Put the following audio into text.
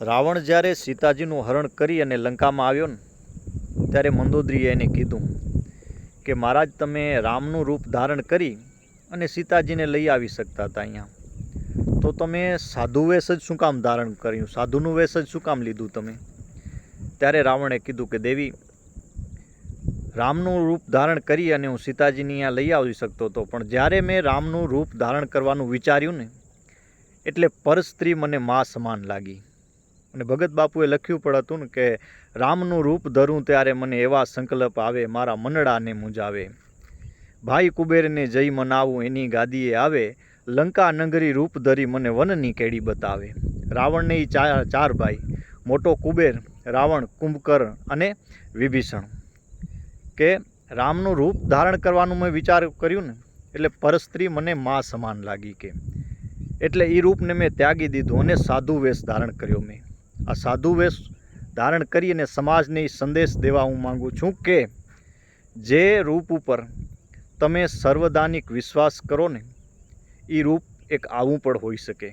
રાવણ જ્યારે સીતાજીનું હરણ કરી અને લંકામાં આવ્યો ને ત્યારે મંદોદરીએ એને કીધું કે મહારાજ તમે રામનું રૂપ ધારણ કરી અને સીતાજીને લઈ આવી શકતા હતા અહીંયા, તો તમે સાધુ વેશ જ શું કામ ધારણ કર્યું, સાધુનું વેશ જ શું કામ લીધું તમે? ત્યારે રાવણે કીધું કે દેવી, રામનું રૂપ ધારણ કરી અને હું સીતાજીને અહીંયા લઈ આવી શકતો હતો, પણ જ્યારે મેં રામનું રૂપ ધારણ કરવાનું વિચાર્યું ને એટલે પરસ્ત્રી મને મા સમાન લાગી. અને ભગત બાપુએ લખ્યું પણ હતું ને કે રામનું રૂપ ધરું ત્યારે મને એવા સંકલ્પ આવે, મારા મનડાને મૂંઝાવે. ભાઈ કુબેરને જય મનાવું એની ગાદીએ આવે, લંકા નગરી રૂપ ધરી મને વનની કેડી બતાવે. રાવણને એ ચાર ભાઈ, મોટો કુબેર, રાવણ, કુંભકર્ણ અને વિભીષણ, કે રામનું રૂપ ધારણ કરવાનું મેં વિચાર કર્યું ને એટલે પરસ્ત્રી મને મા સમાન લાગી કે એટલે એ રૂપને મેં ત્યાગી દીધું અને સાધુ વેશ ધારણ કર્યો. મેં આ સાધુ વેશ ધારણ કરી અને સમાજને સંદેશ દેવા હું માગું છું કે જે રૂપ ઉપર તમે સર્વદાનિક વિશ્વાસ કરો ને એ રૂપ એક આવું પણ હોઈ શકે.